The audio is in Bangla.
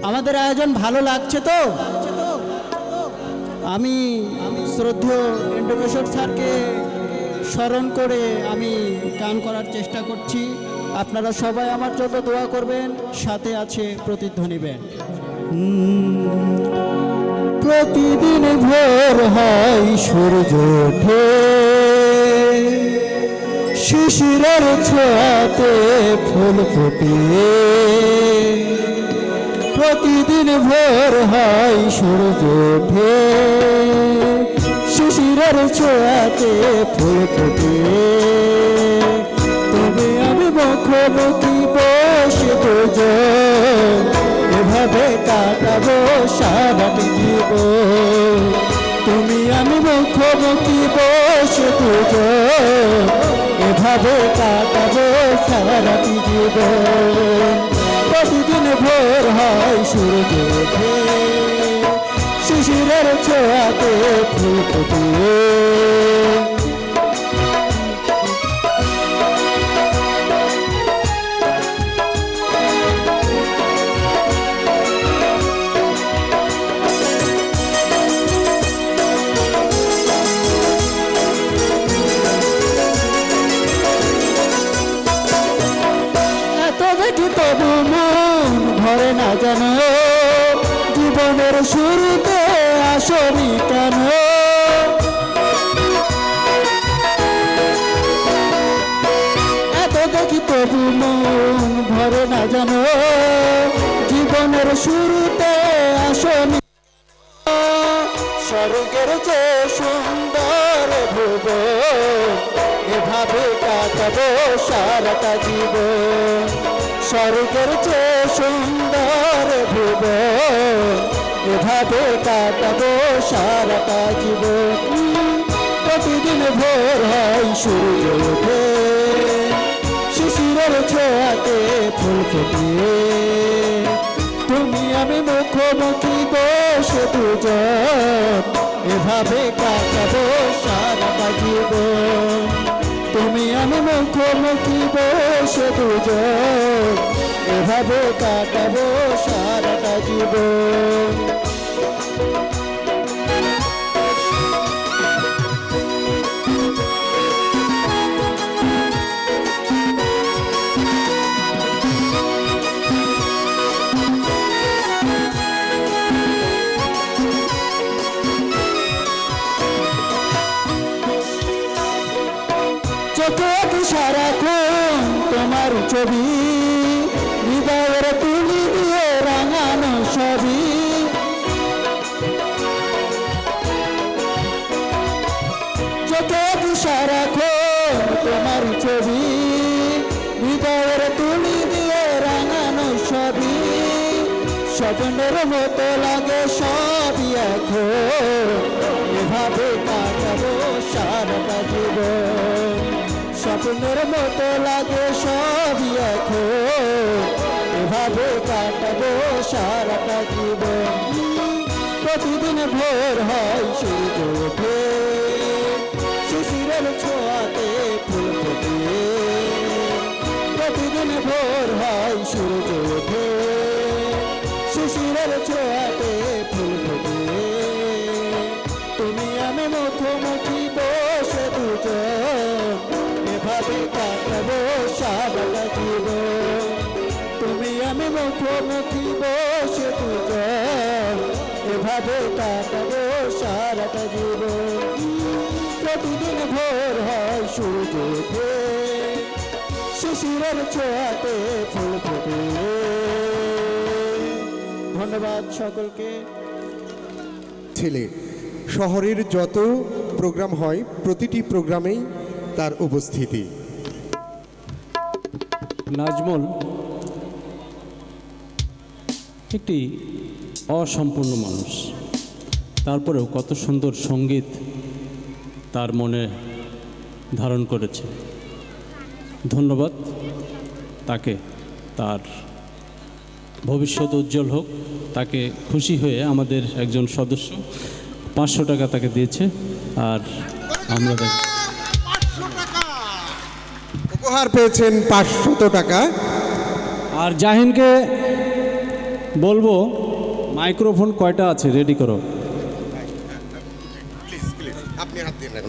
আমাদের আয়োজন ভালো লাগছে তো? আমি শ্রদ্ধেয় ইন্দ্রকিশোর স্যারকে স্মরণ করে আমি গান করার চেষ্টা করছি। আপনারা সবাই আমার জন্য দোয়া করবেন, সাথে আছে প্রতিধ্বনি ব্যান্ড। প্রতিদিন ভোর হয় সূর্য ওঠে, শিশিরের ছোঁয়াতে ফুল ফোটে। প্রতিদিন ভোর হয় সূর্য ওঠে, শিশিরের ছোঁয়াতে ফুল ফোটে। তবে আমি মুখোমুখি বসে দুজন, এভাবে কাটাবো সারাটি জীবন। তুমি আমি মুখোমুখি বসে দুজন, এভাবে কাটাবো সারাটি জীবন। প্রতিদিন ভোর হয় সূর্য ওঠে, শিশিরের ছোঁয়াতে ফুল ফোটে। তবু মন ভরে না জানো, জীবনের শুরুতে আসনি কেন? এত দেখি তবু মন ভরে না জানো, জীবনের শুরুতে আসনি। স্বর্গের যে সুন্দর ভুবন, এভাবে কাটাবো সারাটা জীবন। স্বর্গের যে সুন্দর ভুবন, এভাবে কাটাবো সারাটা জীবন। প্রতিদিন ভোর হয় সূর্য ওঠে, শিশিরের ছোঁয়াতে ফুল ফোটে। তুমি আমি মুখোমুখি বসে দুজন, এভাবে কাটাবো সারাটা জীবন। তুমি আমি মুখোমুখি বসে দুজন, এভাবে কাটাবো সারাটা জীবন। চোখে সারাক্ষণ তোমার ছবি, হৃদয়ের তুলি দিয়ে রাঙানো ছবি। চোখে সারাক্ষণ তোমার ছবি, হৃদয়ের তুলি দিয়ে রাঙানো ছবি। স্বপ্নের মতো লাগে সবই এখন, এভাবে কাটাবো সারাটা জীবন। স্বপ্নের মতো লাগে সবই এখন, এভাবে কাটাবো সারাটা জীবন। প্রতিদিন ভোর হয় সূর্য ওঠে, শিশিরের ছোঁয়াতে ফুল ফোটে। প্রতিদিন ভোর হয় সূর্য ওঠে, শিশিরের ছোঁয়াতে ফুল ফোটে। তুমি আমি মুখোমুখি বসে দুজন, এভাবে কাটাবো সারাটা জীবন। তুমি আমি মুখোমুখি বসে দুজন, এভাবে কাটাবো সারাটা জীবন। প্রতিদিন ভোর হয় সূর্য ওঠে, শিশিরের ছোঁয়াতে ফুল ফোটে। ধন্যবাদ সকলকে। ছেলে শহরের যত প্রোগ্রাম হয় প্রতিটি প্রোগ্রামেই তার উপস্থিতি। নাজমুল একটি অসম্পূর্ণ মানুষ, তারপরেও কত সুন্দর সঙ্গীত তার মনে ধারণ করেছে। ধন্যবাদ তাকে, তার ভবিষ্যৎ উজ্জ্বল হোক। তাকে খুশি হয়ে আমাদের একজন সদস্য 500 টাকা তাকে দিয়েছে, আর আমরা উপহার পেয়েছেন 500 টাকা। আর জাহিনকে বলবো মাইক্রোফোন কয়টা আছে রেডি করো। প্লিজ প্লিজ আপনি হাত দিয়ে রাখুন।